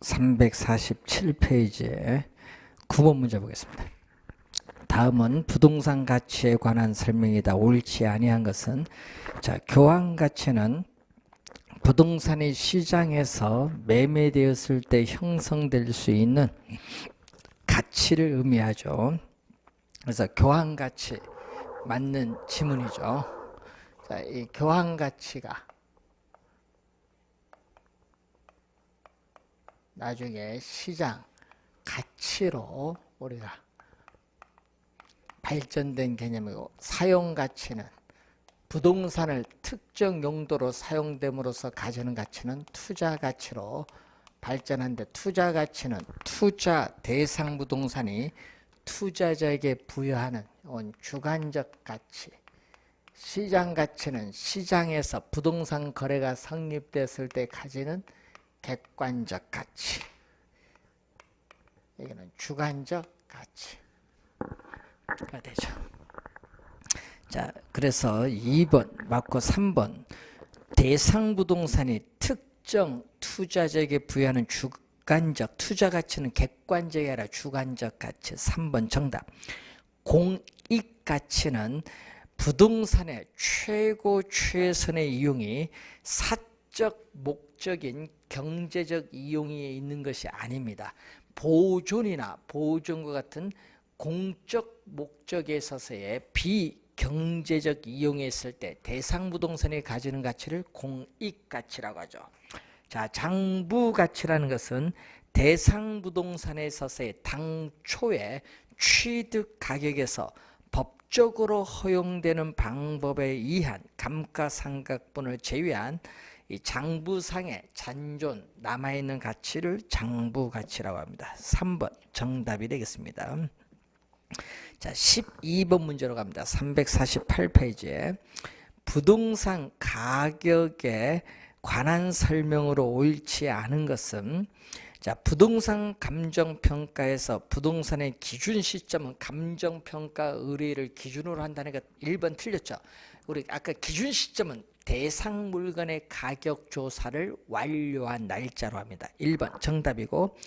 347페이지에 9번 문제 보겠습니다. 다음은 부동산 가치에 관한 설명이다. 옳지 아니한 것은, 자, 교환 가치는 부동산이 시장에서 매매되었을 때 형성될 수 있는 가치를 의미하죠. 그래서 교환 가치 맞는 지문이죠. 자, 이 교환 가치가 나중에 시장 가치로 우리가 발전된 개념이고, 사용 가치는 부동산을 특정 용도로 사용됨으로써 가지는 가치는 투자 가치로 발전한데, 투자 가치는 투자 대상 부동산이 투자자에게 부여하는 주관적 가치, 시장 가치는 시장에서 부동산 거래가 성립됐을 때 가지는 객관적 가치, 여기는 주관적 가치가 되죠. 자, 그래서 2번 맞고 3번 대상 부동산이 특정 투자자에게 부여하는 주관적, 투자 가치는 객관적이 아니라 주관적 가치. 3번 정답. 공익 가치는 부동산의 최고 최선의 이용이 사적 목적인 경제적 이용이 있는 것이 아닙니다. 보존이나 보존과 같은 공적 목적에 있어서의 비경제적 이용에 있을 때 대상 부동산이 가지는 가치를 공익 가치라고 하죠. 자, 장부 가치라는 것은 대상 부동산에 있어서의 당초의 취득 가격에서 법적으로 허용되는 방법에 의한 감가상각분을 제외한 이 장부상의 잔존 남아있는 가치를 장부 가치라고 합니다. 3번 정답이 되겠습니다. 자, 12번 문제로 갑니다. 348페이지에 부동산 가격에 관한 설명으로 옳지 않은 것은, 자, 부동산 감정평가에서 부동산의 기준 시점은 감정평가 의뢰를 기준으로 한다는 것 1번 틀렸죠. 우리 아까 기준 시점은 대상 물건의 가격 조사를 완료한 날짜로 합니다. 1번 정답이고,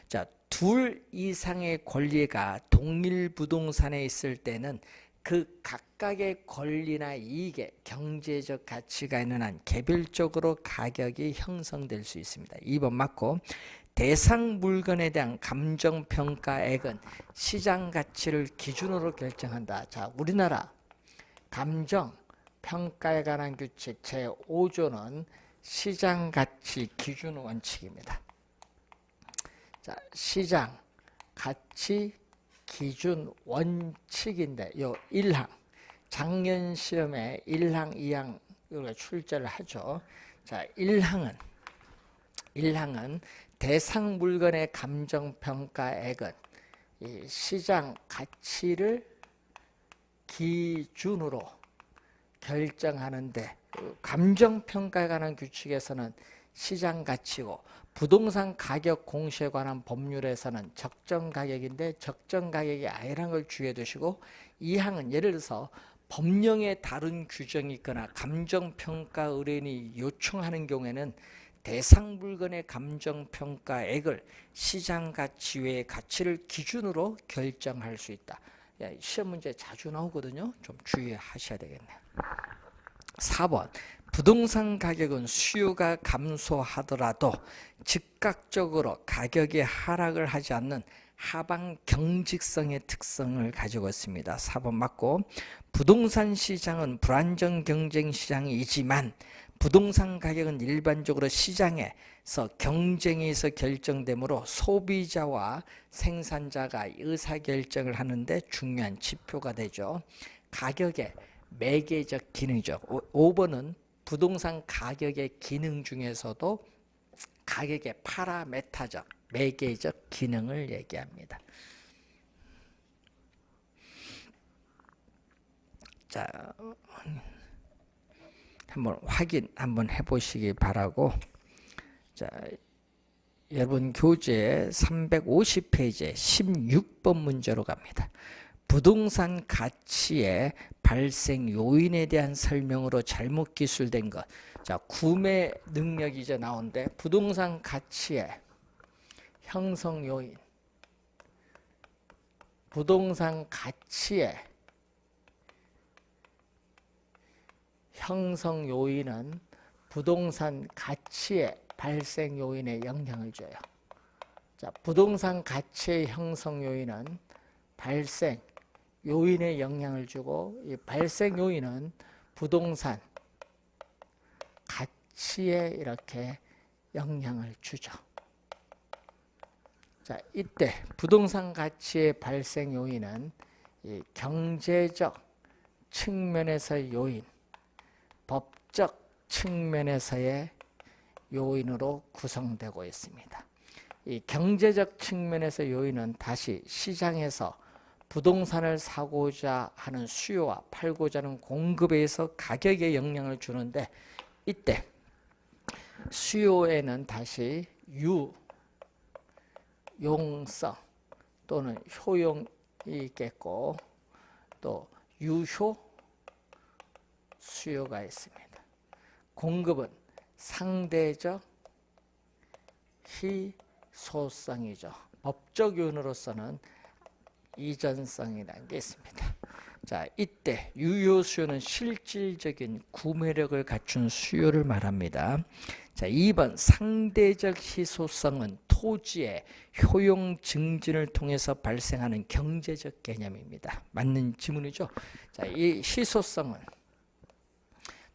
자, 둘 이상의 권리가 동일 부동산에 있을 때는 그 각각의 권리나 이익에 경제적 가치가 있는 한 개별적으로 가격이 형성될 수 있습니다. 2번 맞고, 대상 물건에 대한 감정평가액은 시장 가치를 기준으로 결정한다. 자, 우리나라 감정평가에 관한 규칙 제5조는 시장 가치 기준 원칙입니다. 자, 시장 가치 기준 원칙인데 요 1항, 작년 시험에 1항, 2항 우리가 출제를 하죠. 자, 1항은 대상 물건의 감정평가액은 이 시장 가치를 기준으로 결정하는데, 감정평가에 관한 규칙에서는 시장 가치고 부동산 가격 공시에 관한 법률에서는 적정 가격인데 적정 가격이 아니라는 걸 주의해 두시고, 이 항은 예를 들어서 법령에 다른 규정이 있거나 감정평가 의뢰인이 요청하는 경우에는 대상 물건의 감정평가액을 시장 가치 외의 가치를 기준으로 결정할 수 있다. 시험 문제 자주 나오거든요. 좀 주의하셔야 되겠네요. 4번 부동산 가격은 수요가 감소하더라도 즉각적으로 가격이 하락을 하지 않는 하방 경직성의 특성을 가지고 있습니다. 4번 맞고, 부동산 시장은 불안정 경쟁 시장이지만 부동산 가격은 일반적으로 시장에서 경쟁에서 결정되므로 소비자와 생산자가 의사결정을 하는데 중요한 지표가 되죠. 가격의 매개적 기능이죠. 5번은 부동산 가격의 기능 중에서도 가격의 파라메타적 매개적 기능을 얘기합니다. 자, 한번 확인 한번 해보시기 바라고, 자, 여러분 교재 350페이지에 16번 문제로 갑니다. 부동산 가치의 발생 요인에 대한 설명으로 잘못 기술된 것. 자, 구매 능력이 이제 나오는데 부동산 가치의 형성 요인, 부동산 가치의 형성 요인은 부동산 가치의 발생 요인에 영향을 줘요. 자, 부동산 가치의 형성 요인은 발생 요인에 영향을 주고, 이 발생 요인은 부동산 가치에 이렇게 영향을 주죠. 자, 이때 부동산 가치의 발생 요인은 이 경제적 측면에서의 요인, 법적 측면에서의 요인으로 구성되고 있습니다. 이 경제적 측면에서 요인은 다시 시장에서 부동산을 사고자 하는 수요와 팔고자 하는 공급에 의해서 가격에 영향을 주는데, 이때 수요에는 다시 유용성 또는 효용이 있겠고, 또 유효 수요가 있습니다. 공급은 상대적 희소성이죠. 법적 요인으로서는 이전성이라는 게 있습니다. 자, 이때 유효 수요는 실질적인 구매력을 갖춘 수요를 말합니다. 자, 2번 상대적 희소성은 토지의 효용 증진을 통해서 발생하는 경제적 개념입니다. 맞는 지문이죠. 자, 이 희소성은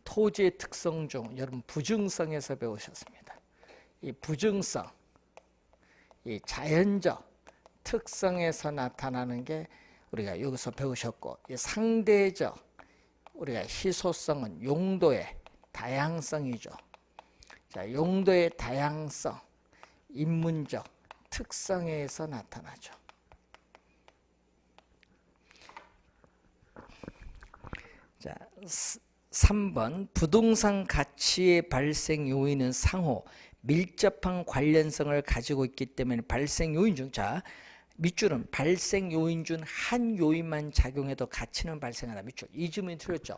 토지의 특성 중 여러분 부증성에서 배우셨습니다. 이 부증성, 이 자연적 특성에서 나타나는 게 우리가 여기서 배우셨고, 이 상대적 우리가 희소성은 용도의 다양성이죠. 자, 용도의 다양성, 인문적 특성에서 나타나죠. 자, 3번 부동산 가치의 발생 요인은 상호 밀접한 관련성을 가지고 있기 때문에 발생 요인 중, 자, 밑줄은 발생 요인 중 한 요인만 작용해도 가치는 발생한다. 밑줄. 이 질문이 틀렸죠.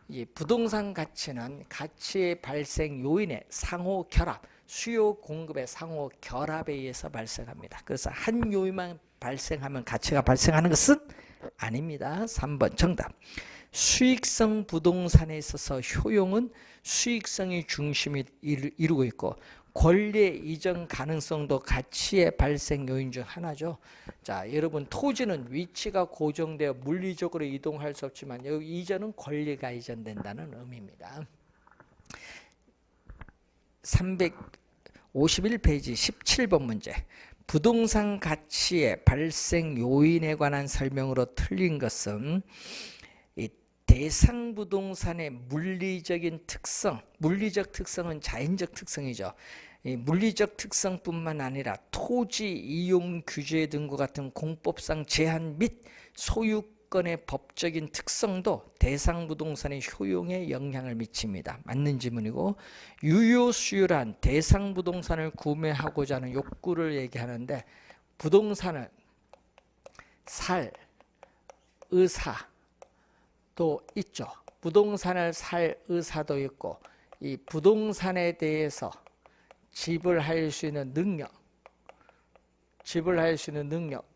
이 부동산 가치는 가치의 발생 요인의 상호 결합, 수요 공급의 상호 결합에 의해서 발생합니다. 그래서 한 요인만 발생하면 가치가 발생하는 것은 아닙니다. 3번 정답. 수익성 부동산에 있어서 효용은 수익성이 중심이 이루고 있고, 권리의 이전 가능성도 가치의 발생 요인 중 하나죠. 자, 여러분 토지는 위치가 고정되어 물리적으로 이동할 수 없지만 여기 이전은 권리가 이전된다는 의미입니다. 351페이지 17번 문제. 부동산 가치의 발생 요인에 관한 설명으로 틀린 것은 이 대상 부동산의 물리적인 특성, 물리적 특성은 자연적 특성이죠. 이 물리적 특성뿐만 아니라 토지 이용 규제 등과 같은 공법상 제한 및 소유권의 법적인 특성도 대상 부동산의 효용에 영향을 미칩니다. 맞는 지문이고, 유효 수요란 대상 부동산을 구매하고자 하는 욕구를 얘기하는데, 부동산을 살 의사도 있죠. 부동산을 살 의사도 있고, 이 부동산에 대해서 지불할 수 있는 능력,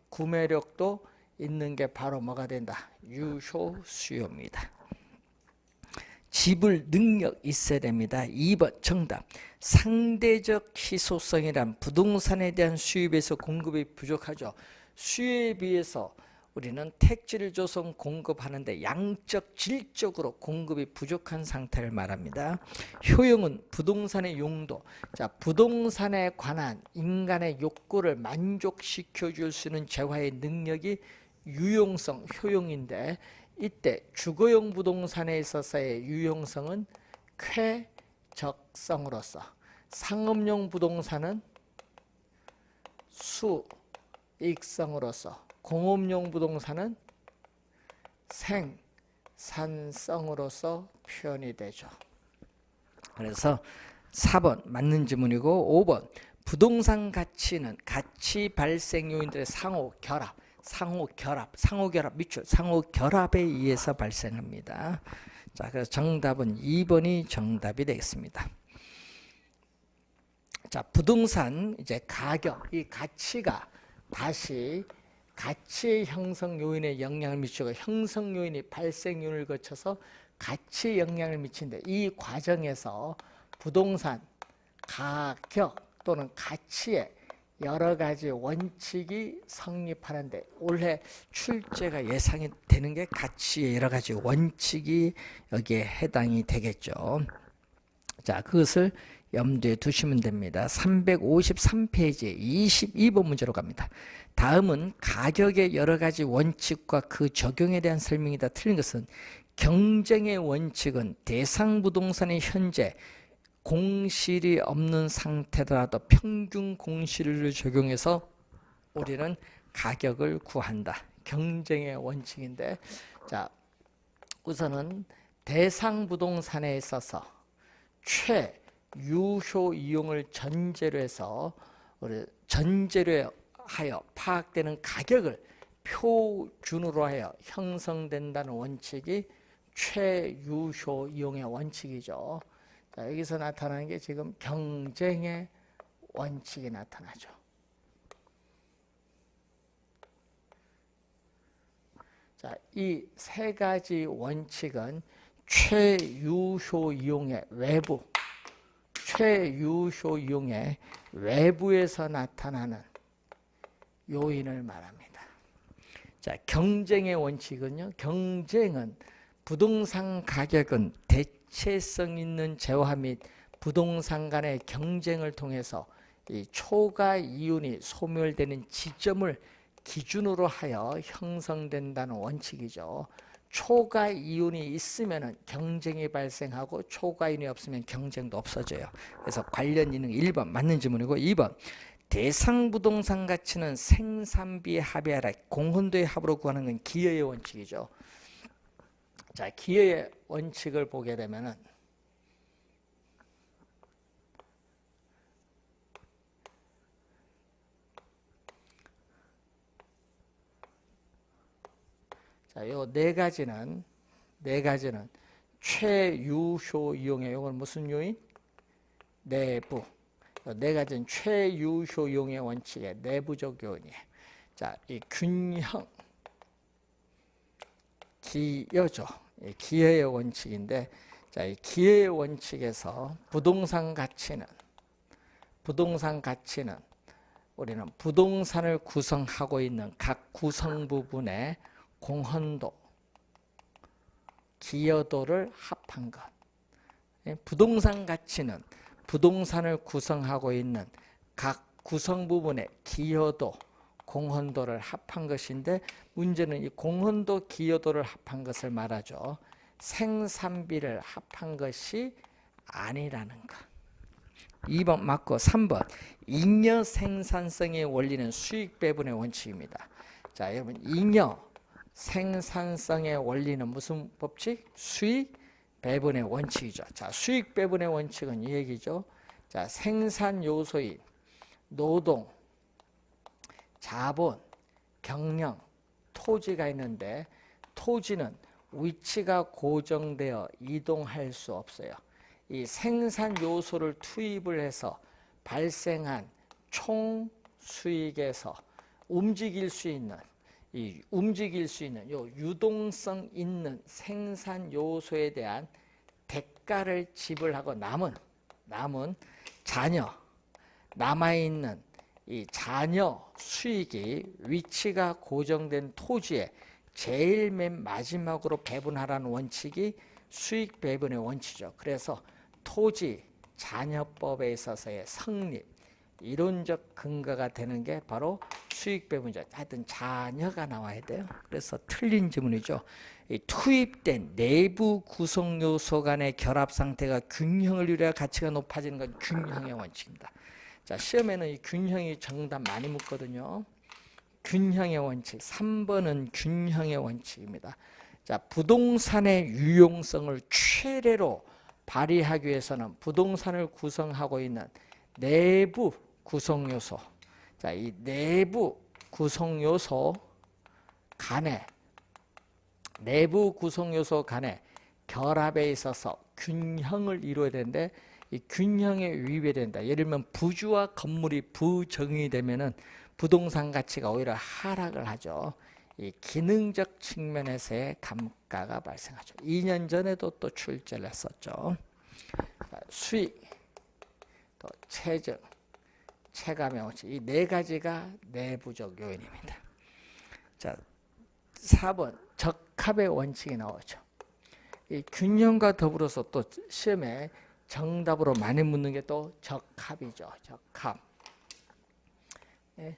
구매력도 있는 게 바로 뭐가 된다? 유효 수요입니다. 지불 능력 있어야 됩니다. 2번 정답. 상대적 희소성이란 부동산에 대한 수입에서 공급이 부족하죠. 수요에 비해서 우리는 택지를 줘서 공급하는데 양적, 질적으로 공급이 부족한 상태를 말합니다. 효용은 부동산의 용도, 자, 부동산에 관한 인간의 욕구를 만족시켜 줄 수 있는 재화의 능력이 유용성, 효용인데, 이때 주거용 부동산에 있어서의 유용성은 쾌적성으로서, 상업용 부동산은 수익성으로서, 공업용 부동산은 생산성으로서 표현이 되죠. 그래서 4번 맞는 지문이고, 5번 부동산 가치는 가치 발생 요인들의 상호 결합 밑줄 상호 결합에 의해서 발생합니다. 자, 그래서 정답은 2번이 정답이 되겠습니다. 자, 부동산 이제 가격, 이 가치가 다시 가치의 형성 요인에 영향을 미치고 형성 요인이 발생 요인을 거쳐서 가치에 영향을 미친데 이 과정에서 부동산 가격 또는 가치에 여러 가지 원칙이 성립하는데 올해 출제가 예상이 되는 게 가치의 여러 가지 원칙이 여기에 해당이 되겠죠. 자, 그것을 염두에 두시면 됩니다. 353페이지 22번 문제로 갑니다. 다음은 가격의 여러 가지 원칙과 그 적용에 대한 설명이다. 틀린 것은 경쟁의 원칙은 대상 부동산이 현재 공실이 없는 상태더라도 평균 공실을 적용해서 우리는 가격을 구한다. 경쟁의 원칙인데, 자, 우선은 대상 부동산에 있어서 최유효 이용을 전제로 해서 우리 전제로 하여 파악되는 가격을 표준으로 하여 형성된다는 원칙이 최유효 이용의 원칙이죠. 자, 여기서 나타나는 게 지금 경쟁의 원칙이 나타나죠. 자, 이 세 가지 원칙은 최유효 이용의 외부, 최유효 이용의 외부에서 나타나는 요인을 말합니다. 자, 경쟁의 원칙은요. 경쟁은 부동산 가격은 대체성 있는 재화 및 부동산 간의 경쟁을 통해서 이 초과 이윤이 소멸되는 지점을 기준으로 하여 형성된다는 원칙이죠. 초과 이윤이 있으면 경쟁이 발생하고 초과 이윤이 없으면 경쟁도 없어져요. 그래서 관련 기능 1번 맞는 질문이고 2번 대상 부동산 가치는 생산비의 합에 하라 공헌도의 합으로 구하는 건 기여의 원칙이죠. 자, 기여의 원칙을 보게 되면은 자, 요 네 가지는 최유효 이용의 요건 무슨 요인? 내부. 네 가지는 최유효 이용의 원칙의 내부적 요인이에요. 자, 이 균형 기여죠. 기여의 원칙인데, 자, 이 기여의 원칙에서 부동산 가치는 우리는 부동산을 구성하고 있는 각 구성 부분의 공헌도, 기여도를 합한 것. 부동산 가치는 부동산을 구성하고 있는 각 구성 부분의 기여도, 공헌도를 합한 것인데 문제는 이 공헌도, 기여도를 합한 것을 말하죠. 생산비를 합한 것이 아니라는 것. 2번 맞고 3번 잉여 생산성의 원리는 수익 배분의 원칙입니다. 자, 여러분 잉여 생산성의 원리는 무슨 법칙? 수익 배분의 원칙이죠. 자, 수익 배분의 원칙은 이 얘기죠. 자, 생산 요소인 노동, 자본, 경영, 토지가 있는데 토지는 위치가 고정되어 이동할 수 없어요. 이 생산 요소를 투입을 해서 발생한 총 수익에서 움직일 수 있는 요 유동성 있는 생산 요소에 대한 대가를 지불하고 남은 남아있는 이 잔여 수익이 위치가 고정된 토지에 제일 맨 마지막으로 배분하라는 원칙이 수익 배분의 원칙이죠. 그래서 토지 잔여법에 있어서의 성립, 이론적 근거가 되는 게 바로 수익 배분이죠. 하여튼 잔여가 나와야 돼요. 그래서 틀린 지문이죠. 이 투입된 내부 구성 요소 간의 결합 상태가 균형을 이루어야 가치가 높아지는 건 균형의 원칙입니다. 자, 시험에는 이 균형이 정답 많이 묻거든요. 균형의 원칙, 3번은 균형의 원칙입니다. 자, 부동산의 유용성을 최대로 발휘하기 위해서는 부동산을 구성하고 있는 내부 구성 요소, 자, 이 내부 구성 요소 간의 결합에 있어서 균형을 이루어야 되는데 이 균형에 위배된다. 예를 들면 부주와 건물이 부정이 되면은 부동산 가치가 오히려 하락을 하죠. 이 기능적 측면에서의 감가가 발생하죠. 2년 전에도 또 출제를 했었죠. 수익, 또 체증, 체감의 원칙, 이 네 가지가 내부적 요인입니다. 자, 4번 적합의 원칙이 나오죠. 이 균형과 더불어서 또 시험에 정답으로 많이 묻는 게 또 적합이죠. 적합. 예.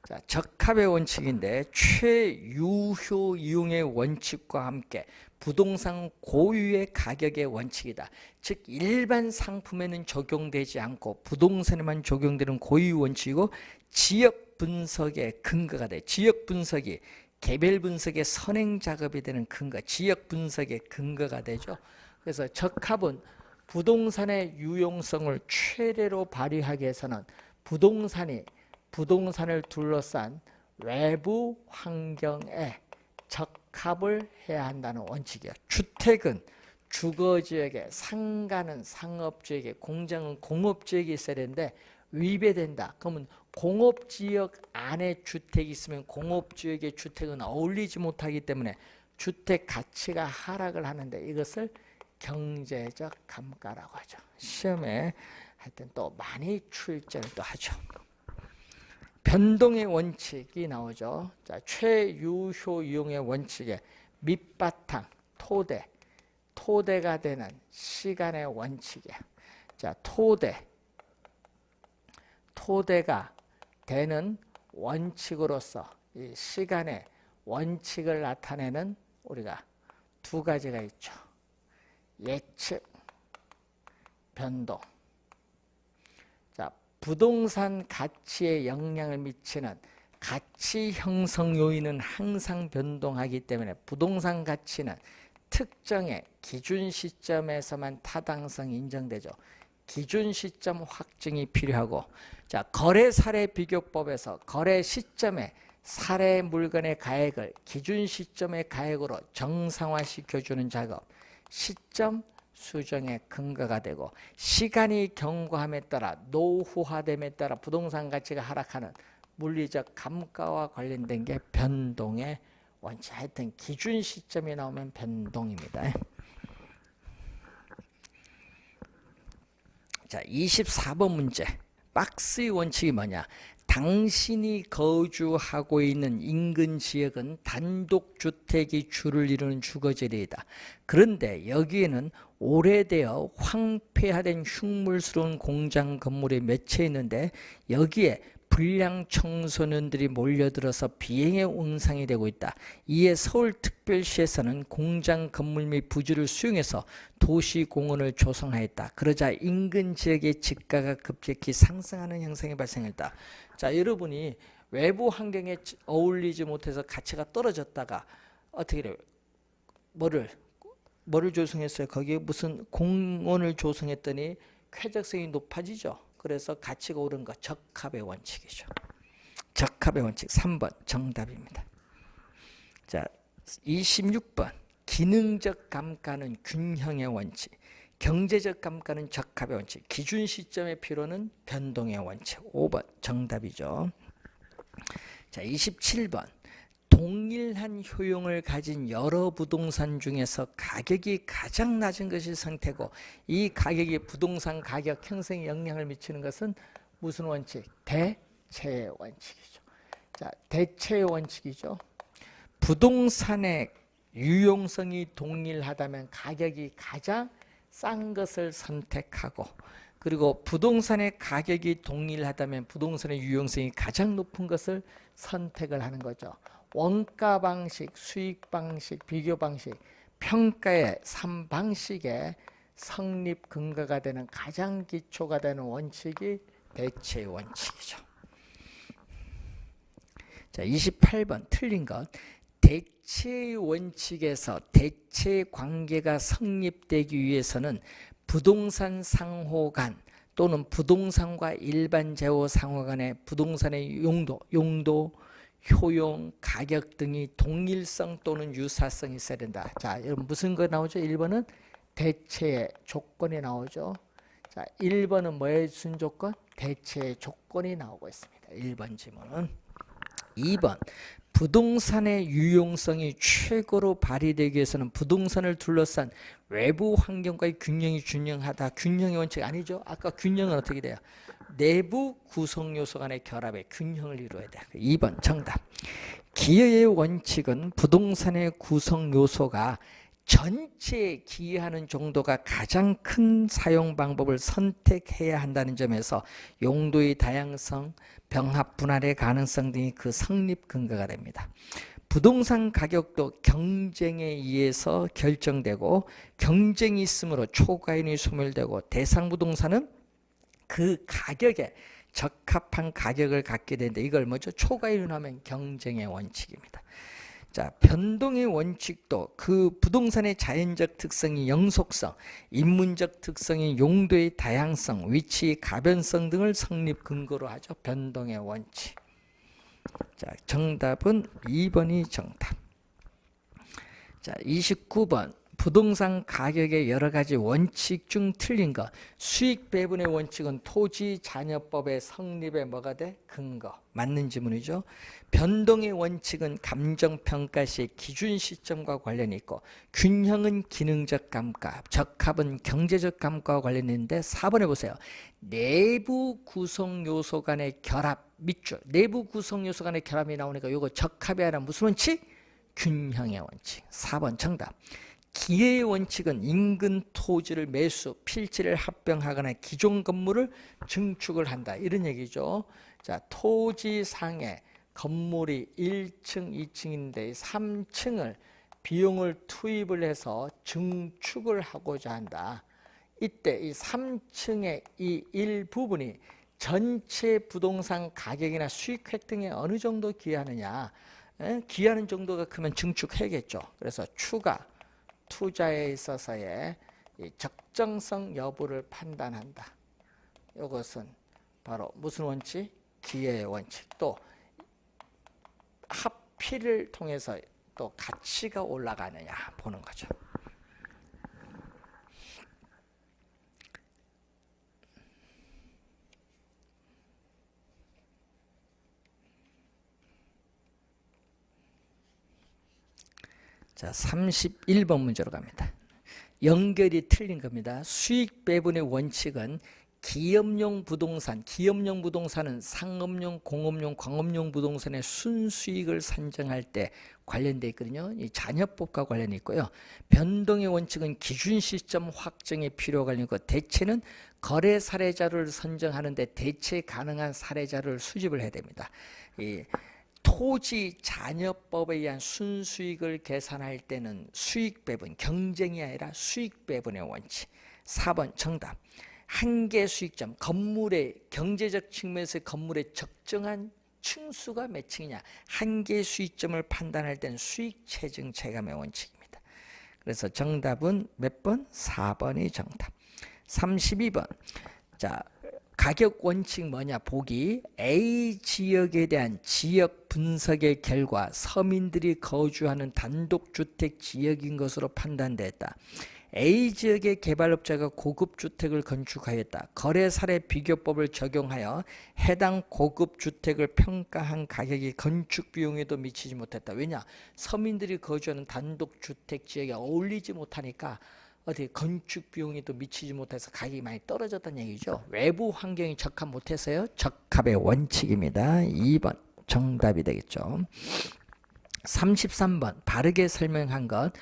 자, 적합의 원칙인데 최유효 이용의 원칙과 함께 부동산 고유의 가격의 원칙이다. 즉 일반 상품에는 적용되지 않고 부동산에만 적용되는 고유 원칙이고 지역 분석의 근거가 돼. 지역 분석이 개별 분석의 선행 작업이 되는 근거, 지역 분석의 근거가 되죠. 그래서 적합은 부동산의 유용성을 최대로 발휘하기 위해서는 부동산을 둘러싼 외부 환경에 적합을 해야 한다는 원칙이에요. 주택은 주거지역에, 상가는 상업지역에, 공장은 공업지역에 있어야 되는데 위배된다. 그러면 공업지역 안에 주택이 있으면 공업지역의 주택은 어울리지 못하기 때문에 주택 가치가 하락을 하는데 이것을 경제적 감가라고 하죠. 시험에 하여튼 또 많이 출제를 또 하죠. 변동의 원칙이 나오죠. 자, 최유효 이용의 원칙에 밑바탕, 토대가 되는 시간의 원칙이야. 자, 토대가 되는 원칙으로서 이 시간의 원칙을 나타내는 우리가 두 가지가 있죠. 예측, 변동. 자, 부동산 가치에 영향을 미치는 가치 형성 요인은 항상 변동하기 때문에 부동산 가치는 특정의 기준 시점에서만 타당성이 인정되죠. 기준 시점 확증이 필요하고, 자, 거래 사례 비교법에서 거래 시점에 사례 물건의 가액을 기준 시점의 가액으로 정상화시켜주는 작업, 시점 수정의 근거가 되고, 시간이 경과함에 따라 노후화됨에 따라 부동산 가치가 하락하는 물리적 감가와 관련된 게 변동의 원칙. 하여튼 기준 시점이 나오면 변동입니다. 자, 24번 문제. 박스의 원칙이 뭐냐? 당신이 거주하고 있는 인근 지역은 단독주택이 주를 이루는 주거지대이다. 그런데 여기에는 오래되어 황폐화된 흉물스러운 공장 건물이 몇 채 있는데 여기에 불량 청소년들이 몰려들어서 비행의 온상이 되고 있다. 이에 서울특별시에서는 공장 건물 및 부지를 수용해서 도시공원을 조성하였다. 그러자 인근 지역의 집가가 급격히 상승하는 현상이 발생했다. 자, 여러분이 외부 환경에 어울리지 못해서 가치가 떨어졌다가 어떻게 돼요? 뭐를 조성했어요? 거기에 무슨 공원을 조성했더니 쾌적성이 높아지죠. 그래서 가치가 오른 거 적합의 원칙이죠. 적합의 원칙 3번 정답입니다. 자, 26번 기능적 감가는 균형의 원칙, 경제적 감가는 적합의 원칙, 기준 시점의 필요는 변동의 원칙. 5번 정답이죠. 자, 27번 동일한 효용을 가진 여러 부동산 중에서 가격이 가장 낮은 것이 상태고 이 가격이 부동산 가격 형성에 영향을 미치는 것은 무슨 원칙? 대체의 원칙이죠. 자, 대체의 원칙이죠. 부동산의 유용성이 동일하다면 가격이 가장 싼 것을 선택하고, 그리고 부동산의 가격이 동일하다면 부동산의 유용성이 가장 높은 것을 선택을 하는 거죠. 원가 방식, 수익 방식, 비교 방식, 평가의 3방식의 성립 근거가 되는 가장 기초가 되는 원칙이 대체의 원칙이죠. 자, 28번 틀린 것. 대체의 원칙에서 대체 관계가 성립되기 위해서는 부동산 상호 간 또는 부동산과 일반 재호 상호 간의 부동산의 용도 효용, 가격 등이 동일성 또는 유사성이 있어야 된다. 자, 여러분 무슨 거 나오죠? 1번은 대체의 조건이 나오죠. 자, 1번은 뭐의 순조건? 대체의 조건이 나오고 있습니다. 1번 지문은. 2번 부동산의 유용성이 최고로 발휘되기 위해서는 부동산을 둘러싼 외부 환경과의 균형이 중요하다. 균형의 원칙 아니죠? 아까 균형은 어떻게 돼요? 내부 구성 요소 간의 결합의 균형을 이루어야 돼. 2번 정답. 기여의 원칙은 부동산의 구성 요소가 전체에 기여하는 정도가 가장 큰 사용 방법을 선택해야 한다는 점에서 용도의 다양성, 병합 분할의 가능성 등이 그 성립 근거가 됩니다. 부동산 가격도 경쟁에 의해서 결정되고 경쟁이 있으므로 초과인이 소멸되고 대상 부동산은 그 가격에 적합한 가격을 갖게 되는데 이걸 뭐죠? 초과인을 하면 경쟁의 원칙입니다. 자, 변동의 원칙도 그 부동산의 자연적 특성이 영속성, 인문적 특성이 용도의 다양성, 위치 가변성 등을 성립 근거로 하죠. 변동의 원칙. 자, 정답은 2번이 정답. 자, 29번. 부동산 가격의 여러 가지 원칙 중 틀린 것. 수익 배분의 원칙은 토지 잔여법의 성립에 뭐가 돼? 근거. 맞는 지문이죠. 변동의 원칙은 감정평가 시 기준 시점과 관련이 있고 균형은 기능적 감가, 적합은 경제적 감가와 관련있는데 4번에 보세요. 내부 구성 요소 간의 결합 밑줄. 내부 구성 요소 간의 결합이 나오니까 이거 적합이 아니라 무슨 원칙? 균형의 원칙. 4번 정답. 기회의 원칙은 인근 토지를 매수, 필지를 합병하거나 기존 건물을 증축을 한다. 이런 얘기죠. 자, 토지상에 건물이 1층, 2층인데 3층을 비용을 투입을 해서 증축을 하고자 한다. 이때 이 3층의 이 일부분이 전체 부동산 가격이나 수익 획득에 어느 정도 기여하느냐. 기여하는 정도가 크면 증축해야겠죠. 그래서 추가 투자에 있어서의 적정성 여부를 판단한다. 이것은 바로 무슨 원칙? 기회의 원칙. 또 합필을 통해서 또 가치가 올라가느냐 보는 거죠. 자, 31번 문제로 갑니다. 연결이 틀린 겁니다. 수익 배분의 원칙은 기업용 부동산은 상업용, 공업용, 광업용 부동산의 순수익을 산정할 때 관련되어 있거든요. 이 잔여법과 관련이 있고요. 변동의 원칙은 기준 시점 확정에 필요가 있고 대체는 거래 사례자를 선정하는데 대체 가능한 사례자를 수집을 해야 됩니다. 이 토지 잔여법에 의한 순수익을 계산할 때는 수익 배분, 경쟁이 아니라 수익 배분의 원칙. 4번 정답. 한계 수익점, 건물의 경제적 측면에서 건물의 적정한 층수가 몇 층이냐. 한계 수익점을 판단할 때는 수익 체증 체감의 원칙입니다. 그래서 정답은 몇 번? 4번이 정답. 32번. 자, 가격 원칙 뭐냐? 보기 A 지역에 대한 지역 분석의 결과 서민들이 거주하는 단독주택 지역인 것으로 판단됐다. A 지역의 개발업자가 고급 주택을 건축하였다. 거래 사례 비교법을 적용하여 해당 고급 주택을 평가한 가격이 건축 비용에도 미치지 못했다. 왜냐? 서민들이 거주하는 단독주택 지역에 어울리지 못하니까 어디 건축 비용에도 미치지 못해서 가격이 많이 떨어졌다는 얘기죠. 외부 환경이 적합 못해서요. 적합의 원칙입니다. 2번 정답이 되겠죠. 33번 바르게 설명한 것.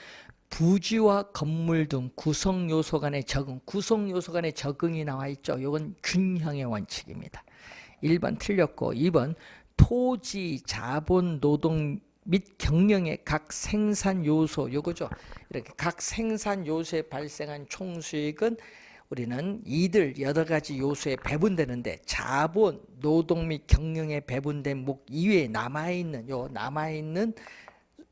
부지와 건물 등 구성 요소 간의 적응이 나와 있죠. 이건 균형의 원칙입니다. 1번 틀렸고 2번 토지, 자본, 노동 및 경영의 각 생산 요소 요거죠. 이렇게 각 생산 요소에 발생한 총수익은 우리는 이들 여러 가지 요소에 배분되는데 자본, 노동 및 경영에 배분된 목 이외에 남아있는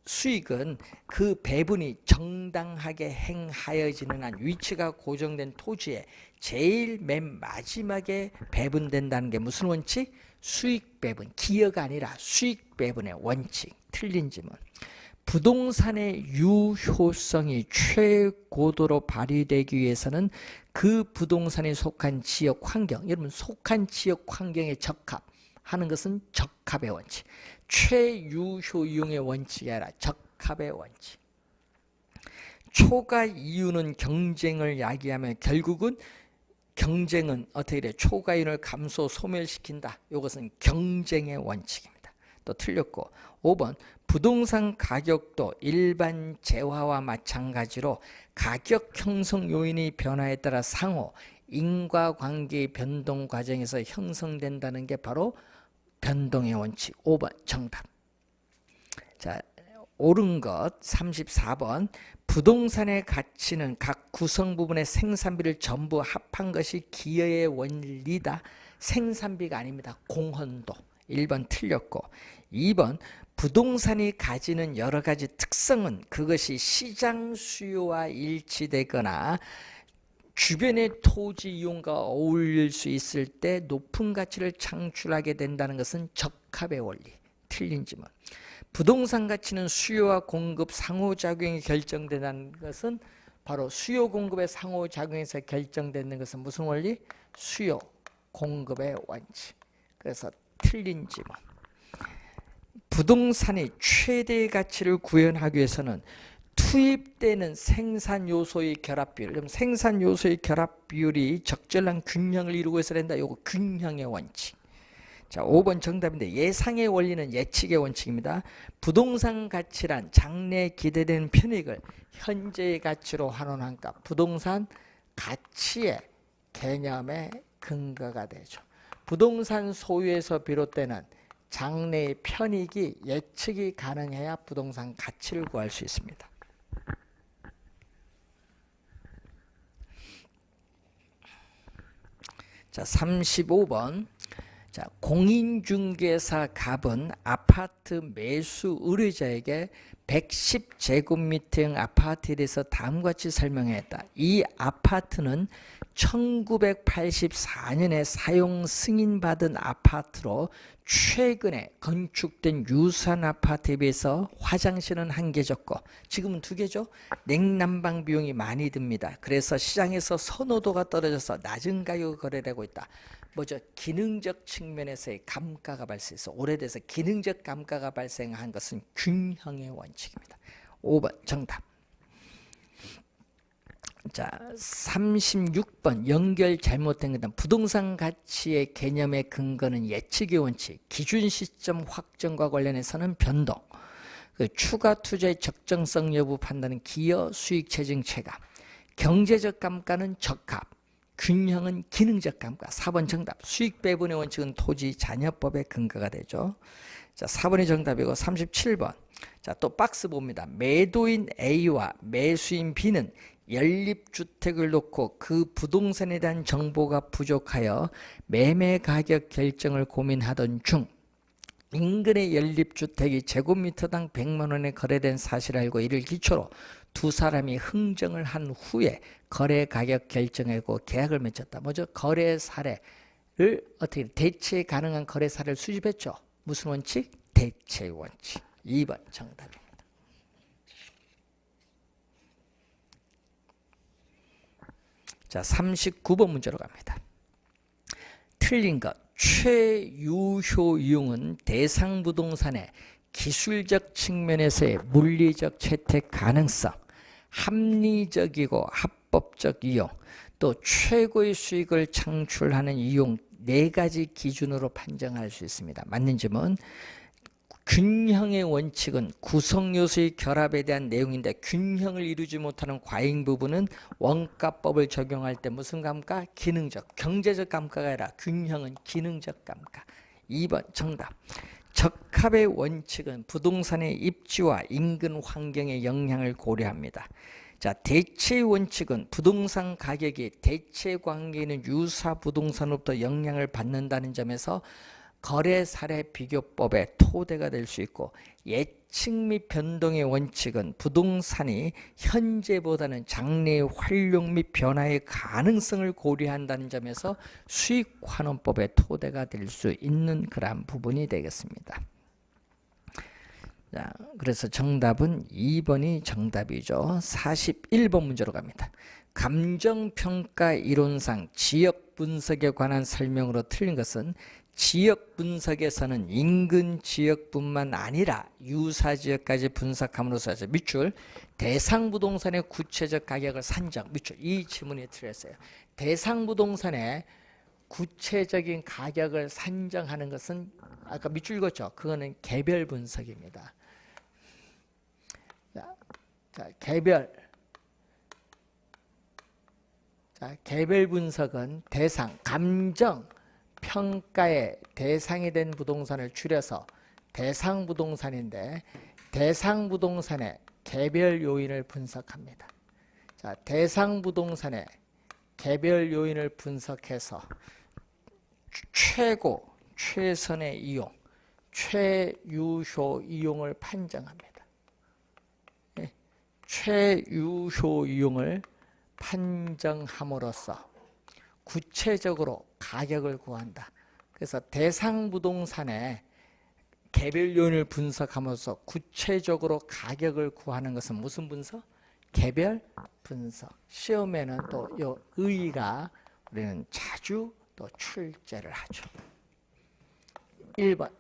수익은 그 배분이 정당하게 행하여지는 한 위치가 고정된 토지에 제일 맨 마지막에 배분된다는 게 무슨 원칙? 수익 배분, 기여가 아니라 수익 배분의 원칙. 틀린 질문. 부동산의 유효성이 최고도로 발휘되기 위해서는 그 부동산이 속한 지역 환경, 여러분 속한 지역 환경에 적합하는 것은 적합의 원칙. 최유효 이용의 원칙이 아니라 적합의 원칙. 초과 이유는 경쟁을 야기하며 결국은 경쟁은 어떻게 돼? 초과 이윤을 감소 소멸시킨다. 이것은 경쟁의 원칙입니다. 또 틀렸고 5번 부동산 가격도 일반 재화와 마찬가지로 가격 형성 요인의 변화에 따라 상호 인과관계의 변동 과정에서 형성된다는 게 바로 변동의 원칙. 5번 정답. 자, 옳은 것 34번 부동산의 가치는 각 구성 부분의 생산비를 전부 합한 것이 기여의 원리다. 생산비가 아닙니다. 공헌도. 1번 틀렸고 2번 부동산이 가지는 여러 가지 특성은 그것이 시장 수요와 일치되거나 주변의 토지 이용과 어울릴 수 있을 때 높은 가치를 창출하게 된다는 것은 적합의 원리. 틀린 질문. 부동산 가치는 수요와 공급 상호작용이 결정된다는 것은 바로 수요 공급의 상호작용에서 결정되는 것은 무슨 원리? 수요 공급의 원칙. 그래서 틀린 질문. 부동산이 최대의 가치를 구현하기 위해서는 투입되는 생산 요소의 결합 비율, 그럼 생산 요소의 결합 비율이 적절한 균형을 이루고 있어야 된다. 이거 균형의 원칙. 자, 5번 정답인데 예상의 원리는 예측의 원칙입니다. 부동산 가치란 장래에 기대되는 편익을 현재의 가치로 환원한가. 부동산 가치의 개념의 근거가 되죠. 부동산 소유에서 비롯되는 장래의 편익이 예측이 가능해야 부동산 가치를 구할 수 있습니다. 자, 35번. 자, 공인중개사 갑은 아파트 매수 의뢰자에게 110제곱미터형 아파트에 대해서 다음과 같이 설명했다. 이 아파트는 1984년에 사용 승인받은 아파트로 최근에 건축된 유사한 아파트에 비해서 화장실은 1개 적고 지금은 2개죠. 냉난방 비용이 많이 듭니다. 그래서 시장에서 선호도가 떨어져서 낮은 가격에 거래되고 있다. 뭐죠? 기능적 측면에서의 감가가 발생해서 오래돼서 기능적 감가가 발생한 것은 균형의 원칙입니다. 5번 정답. 자, 36번 연결 잘못된 것은 부동산 가치의 개념의 근거는 예측의 원칙, 기준 시점 확정과 관련해서는 변동, 추가 투자의 적정성 여부 판단은 기여 수익 체증 체감, 경제적 감가는 적합, 균형은 기능적 감가. 4번 정답. 수익 배분의 원칙은 토지 잔여법의 근거가 되죠. 자, 4번이 정답이고 37번. 자, 또 박스 봅니다. 매도인 A와 매수인 B는 연립주택을 놓고 그 부동산에 대한 정보가 부족하여 매매 가격 결정을 고민하던 중 인근의 연립주택이 제곱미터당 100만 원에 거래된 사실을 알고 이를 기초로 두 사람이 흥정을 한 후에 거래 가격 결정하고 계약을 맺었다. 뭐죠? 거래 사례를 어떻게 대체 가능한 거래 사례를 수집했죠. 무슨 원칙? 대체 원칙. 2번 정답입니다. 자, 39번 문제로 갑니다. 틀린 것. 최유효 이용은 대상 부동산의 기술적 측면에서의 물리적 채택 가능성, 합리적이고 합법적 이용, 또 최고의 수익을 창출하는 이용 4가지 기준으로 판정할 수 있습니다. 맞는 점은 균형의 원칙은 구성 요소의 결합에 대한 내용인데 균형을 이루지 못하는 과잉 부분은 원가법을 적용할 때 무슨 감가? 기능적, 경제적 감가가 아니라 균형은 기능적 감가. 2번 정답. 적합의 원칙은 부동산의 입지와 인근 환경의 영향을 고려합니다. 자, 대체 원칙은 부동산 가격이 대체 관계에 있는 유사 부동산으로부터 영향을 받는다는 점에서 거래 사례 비교법의 토대가 될 수 있고, 예측 및 변동의 원칙은 부동산이 현재보다는 장래의 활용 및 변화의 가능성을 고려한다는 점에서 수익환원법의 토대가 될 수 있는 그러한 부분이 되겠습니다. 자, 그래서 정답은 2번이 정답이죠. 41번 문제로 갑니다. 감정평가 이론상 지역 분석에 관한 설명으로 틀린 것은 지역 분석에서는 인근 지역뿐만 아니라 유사 지역까지 분석함으로써 밑줄 대상 부동산의 구체적 가격을 산정 밑줄 이 지문이 틀렸어요. 대상 부동산의 구체적인 가격을 산정하는 것은 아까 밑줄 읽었죠? 그거는 개별 분석입니다. 자, 개별 분석은 대상, 감정, 평가의 대상이 된 부동산을 줄여서 대상 부동산인데 대상 부동산의 개별 요인을 분석합니다. 자, 대상 부동산의 개별 요인을 분석해서 최선의 이용, 최유효 이용을 판정합니다. 최유효 이용을 판정함으로써 구체적으로 가격을 구한다. 그래서 대상 부동산의 개별 요인을 분석함으로써 구체적으로 가격을 구하는 것은 무슨 분석? 개별 분석. 시험에는 또 이 의의가 우리는 자주 또 출제를 하죠. 1번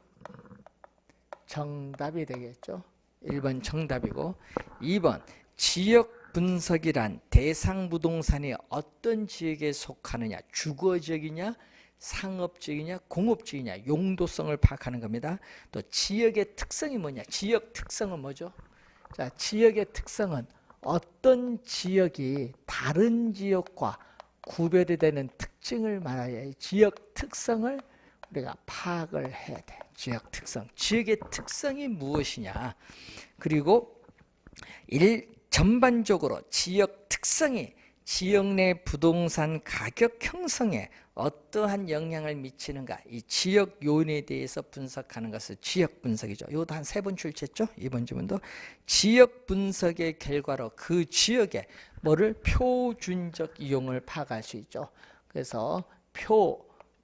정답이 되겠죠. 1번 정답이고 2번 지역 분석이란 대상 부동산이 어떤 지역에 속하느냐 주거지역이냐 상업지역이냐 공업지역이냐 용도성을 파악하는 겁니다. 또 지역의 특성이 뭐냐 지역 특성은 뭐죠? 자, 지역의 특성은 어떤 지역이 다른 지역과 구별이 되는 특징을 말하여 지역 특성을 우리가 파악을 해야 돼. 지역 특성. 지역의 특성이 무엇이냐. 그리고 전반적으로 지역 특성이 지역 내 부동산 가격 형성에 어떠한 영향을 미치는가. 이 지역 요인에 대해서 분석하는 것을 지역 분석이죠. 이것도 한 3번 출제했죠. 이번 지문도. 지역 분석의 결과로 그 지역에 뭐를 표준적 이용을 파악할 수 있죠. 그래서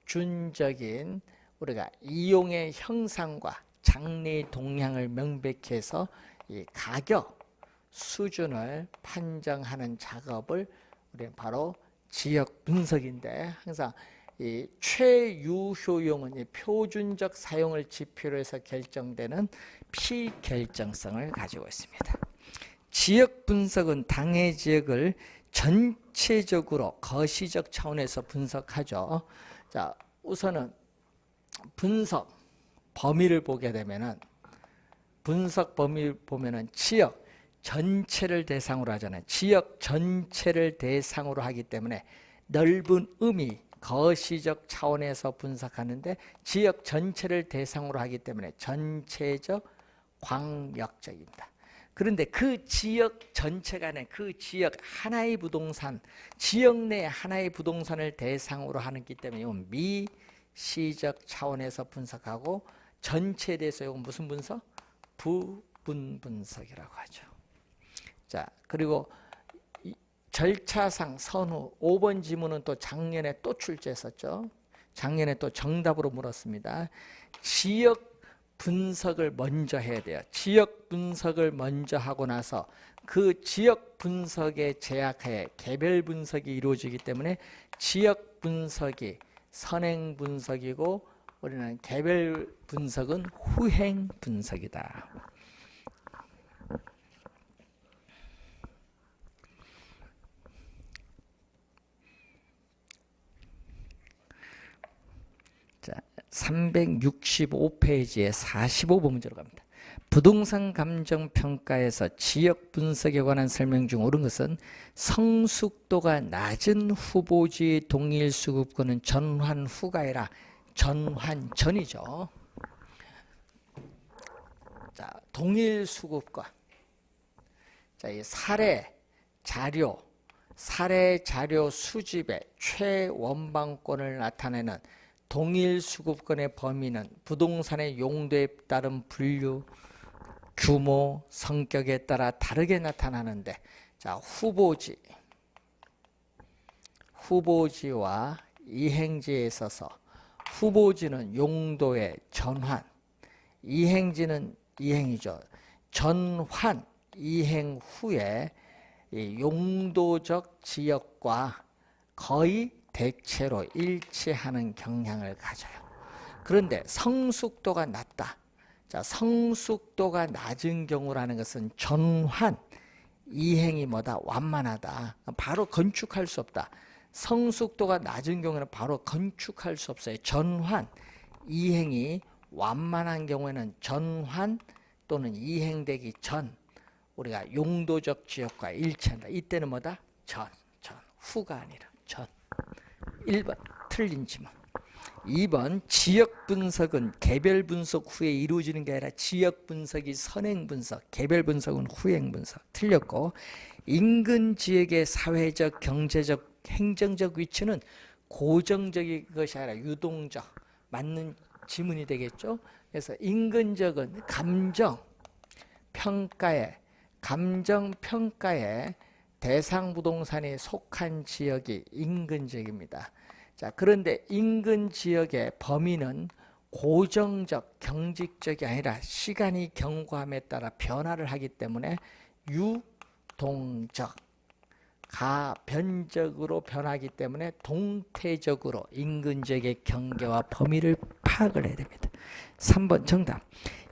표준적인 우리가 이용의 형상과 장래 동향을 명백히 해서 이 가격 수준을 판정하는 작업을 우리는 바로 지역 분석인데 항상 이 최유효용은 이 표준적 사용을 지표로 해서 결정되는 피결정성을 가지고 있습니다. 지역 분석은 당해 지역을 전체적으로 거시적 차원에서 분석하죠. 자, 우선은 분석 범위를 보게 되면은 분석 범위를 보면은 지역 전체를 대상으로 하잖아요. 지역 전체를 대상으로 하기 때문에 넓은 의미 거시적 차원에서 분석하는데 지역 전체를 대상으로 하기 때문에 전체적 광역적입니다. 그런데 그 지역 전체가 아니라 그 지역 하나의 부동산, 지역 내 하나의 부동산을 대상으로 하기 때문에 이건 미시적 차원에서 분석하고 전체에 대해서 이건 무슨 분석? 부분 분석이라고 하죠. 자, 그리고 절차상 선후 5번 지문은 또 작년에 또 출제했었죠. 작년에 또 정답으로 물었습니다. 지역 분석을 먼저 해야 돼요. 지역 분석을 먼저 하고 나서 그 지역 분석의 제약하에 개별 분석이 이루어지기 때문에 지역 분석이 선행 분석이고 우리는 개별 분석은 후행 분석이다. 자, 365페이지에 45번 문제로 갑니다. 부동산 감정평가에서 지역 분석에 관한 설명 중 옳은 것은 성숙도가 낮은 후보지의 동일 수급권은 전환 후가 아니라 전환 전이죠. 자, 동일 수급권. 자, 이 사례 자료 수집의 최원방권을 나타내는 동일 수급권의 범위는 부동산의 용도에 따른 분류, 규모, 성격에 따라 다르게 나타나는데 자, 후보지와 이행지에 있어서 후보지는 용도의 전환, 이행지는 이행이죠. 전환 이행 후에 이 용도적 지역과 거의 대체로 일치하는 경향을 가져요. 그런데 성숙도가 낮다. 자, 성숙도가 낮은 경우라는 것은 전환 이행이 뭐다? 완만하다. 바로 건축할 수 없다. 성숙도가 낮은 경우는 바로 건축할 수 없어요. 전환 이행이 완만한 경우에는 전환 또는 이행되기 전 우리가 용도적 지역과 일치한다. 이때는 뭐다? 전. 후가 아니라 전. 1번 틀린 지문. 2번 지역 분석은 개별 분석 후에 이루어지는 게 아니라 지역 분석이 선행 분석, 개별 분석은 후행 분석. 틀렸고, 인근 지역의 사회적, 경제적, 행정적 위치는 고정적인 것이 아니라 유동적. 맞는 지문이 되겠죠. 그래서 인근적은 감정 평가에 대상 부동산이 속한 지역이 인근 지역입니다. 자, 그런데 인근 지역의 범위는 고정적, 경직적이 아니라 시간이 경과함에 따라 변화를 하기 때문에 유동적, 가변적으로 변하기 때문에 동태적으로 인근 지역의 경계와 범위를 파악을 해야 됩니다. 3번 정답.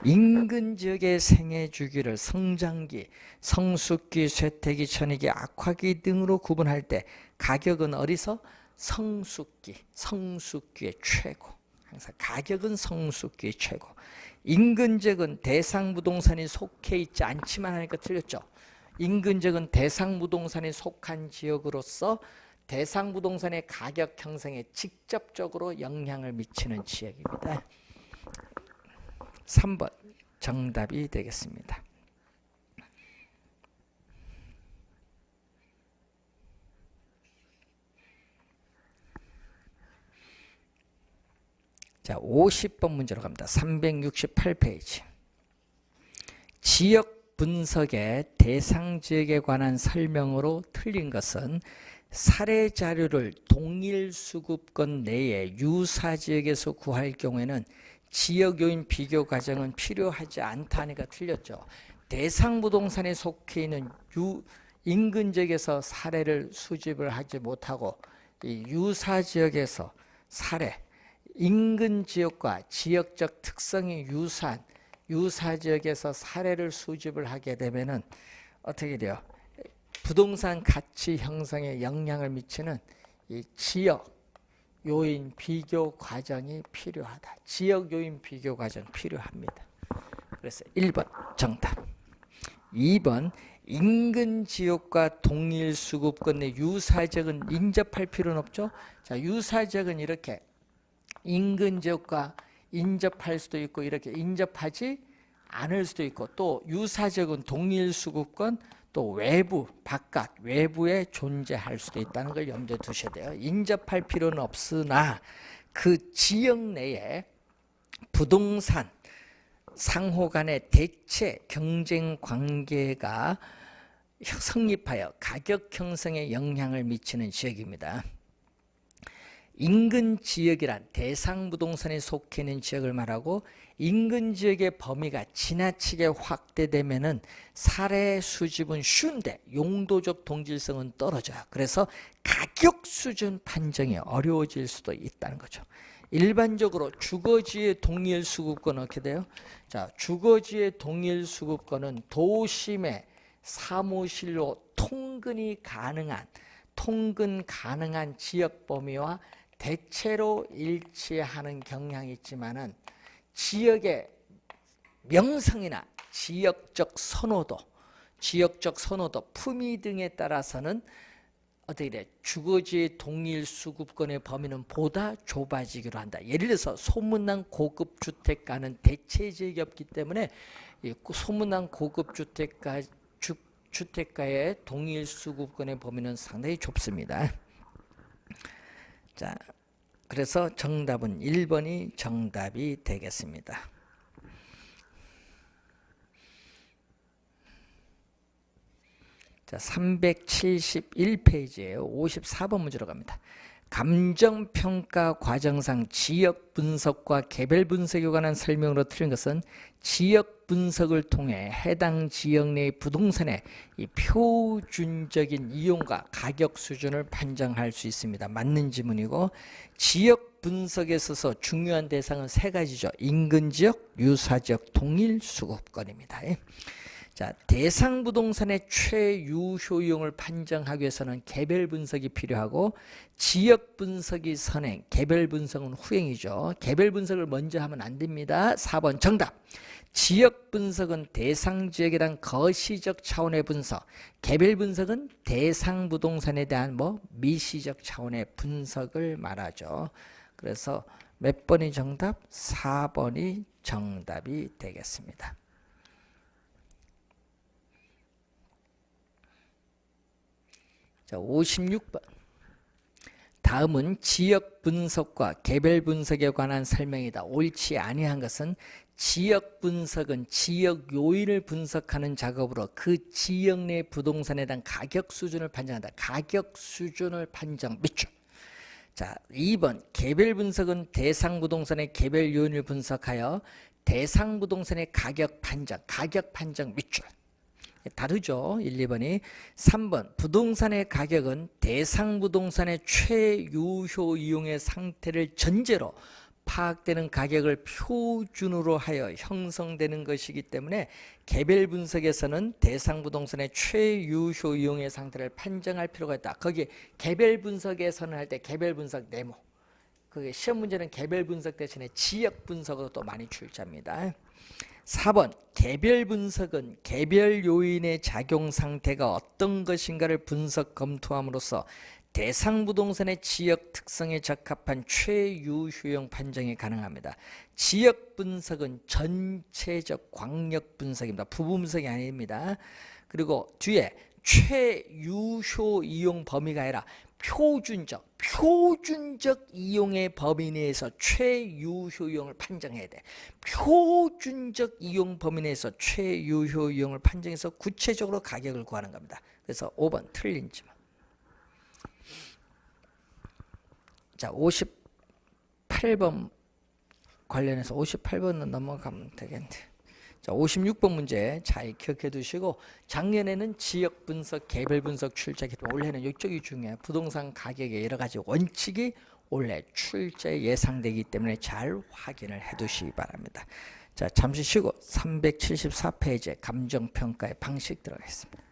인근 지역의 생애 주기를 성장기, 성숙기, 쇠퇴기, 천익기, 악화기 등으로 구분할 때 가격은 어디서? 성숙기의 최고. 항상 가격은 성숙기의 최고. 인근 지역은 대상 부동산이 속해 있지 않지만 하니까 틀렸죠. 인근 지역은 대상 부동산이 속한 지역으로서 대상 부동산의 가격 형성에 직접적으로 영향을 미치는 지역입니다. 3번 정답이 되겠습니다. 자, 50번 문제로 갑니다. 368페이지. 지역 분석의 대상 지역에 관한 설명으로 틀린 것은 사례 자료를 동일 수급권 내에 유사 지역에서 구할 경우에는 지역 요인 비교 과정은 필요하지 않다니까 틀렸죠. 대상 부동산에 속해 있는 인근 지역에서 사례를 수집을 하지 못하고 이 유사 지역에서 사례, 인근 지역과 지역적 특성이 유사한 유사 지역에서 사례를 수집을 하게 되면은 어떻게 돼요? 부동산 가치 형성에 영향을 미치는 이 지역 요인 비교 과정이 필요하다. 지역 요인 비교 과정 필요합니다. 그래서 1번 정답. 2번 인근 지역과 동일 수급권 내 유사 지역은 인접할 필요는 없죠. 자, 유사 지역은 이렇게 인근 지역과 인접할 수도 있고 이렇게 인접하지 않을 수도 있고 또 유사 지역은 동일 수급권 또 외부, 바깥, 외부에 존재할 수도 있다는 걸 염두에 두셔야 돼요. 인접할 필요는 없으나 그 지역 내에 부동산 상호 간의 대체 경쟁 관계가 성립하여 가격 형성에 영향을 미치는 지역입니다. 인근 지역이란 대상 부동산에 속해 있는 지역을 말하고 인근 지역의 범위가 지나치게 확대되면은 사례 수집은 쉬운데 용도적 동질성은 떨어져요. 그래서 가격 수준 판정이 어려워질 수도 있다는 거죠. 일반적으로 주거지의 동일 수급권은 어떻게 돼요? 자, 주거지의 동일 수급권은 도심의 사무실로 통근 가능한 지역 범위와 대체로 일치하는 경향이 있지만은 지역의 명성이나 지역적 선호도, 품위 등에 따라서는 어떻게 돼? 주거지의 동일 수급권의 범위는 보다 좁아지기로 한다. 예를 들어서 소문난 고급 주택가는 대체 지역이 없기 때문에 소문난 고급 주택가의 동일 수급권의 범위는 상당히 좁습니다. 자, 그래서 정답은 1번이 정답이 되겠습니다. 자, 371페이지에요. 54번 문제로 갑니다. 감정평가 과정상 지역 분석과 개별 분석에 관한 설명으로 틀린 것은 지역 지역 분석을 통해 해당 지역 내 부동산의 이 표준적인 이용과 가격 수준을 판정할 수 있습니다. 맞는 지문이고, 지역 분석에 있어서 중요한 대상은 세 가지죠. 인근 지역, 유사 지역, 동일 수급권입니다. 자, 대상 부동산의 최유효 이용을 판정하기 위해서는 개별 분석이 필요하고, 지역 분석이 선행, 개별 분석은 후행이죠. 개별 분석을 먼저 하면 안 됩니다. 4번 정답. 지역 분석은 대상 지역에 대한 거시적 차원의 분석, 개별 분석은 대상 부동산에 대한 미시적 차원의 분석을 말하죠. 그래서 몇 번이 정답? 4번이 정답이 되겠습니다. 자, 56번. 다음은 지역 분석과 개별 분석에 관한 설명이다. 옳지 아니한 것은 지역 분석은 지역 요인을 분석하는 작업으로 그 지역 내 부동산에 대한 가격 수준을 판정한다. 가격 수준을 판정 밑줄. 자, 2번 개별 분석은 대상 부동산의 개별 요인을 분석하여 대상 부동산의 가격 판정 밑줄. 다르죠. 1, 2번이. 3번 부동산의 가격은 대상 부동산의 최유효 이용의 상태를 전제로 파악되는 가격을 표준으로 하여 형성되는 것이기 때문에 개별 분석에서는 대상 부동산의 최유효 이용의 상태를 판정할 필요가 있다. 거기에 개별 분석에서는 할 때 개별 분석 네모. 그게 시험 문제는 개별 분석 대신에 지역 분석으로 또 많이 출제합니다. 4번 개별 분석은 개별 요인의 작용 상태가 어떤 것인가를 분석 검토함으로써 대상 부동산의 지역 특성에 적합한 최유효형 판정이 가능합니다. 지역 분석은 전체적 광역 분석입니다. 부분 분석이 아닙니다. 그리고 뒤에 최유효 이용 범위가 아니라 표준적 이용의 범위 내에서 최유효 이용을 판정해야 돼. 표준적 이용 범위 내에서 최유효 이용을 판정해서 구체적으로 가격을 구하는 겁니다. 그래서 5번 틀린 지문. 자, 58번 관련해서 58번은 넘어가면 되겠는데. 자, 56번 문제 잘 기억해 두시고, 작년에는 지역 분석, 개별 분석 출제했기 때문에 올해는 이쪽이 중요해요. 부동산 가격의 여러 가지 원칙이 올해 출제 예상되기 때문에 잘 확인을 해 두시기 바랍니다. 자, 잠시 쉬고 374페이지에 감정평가의 방식 들어가겠습니다.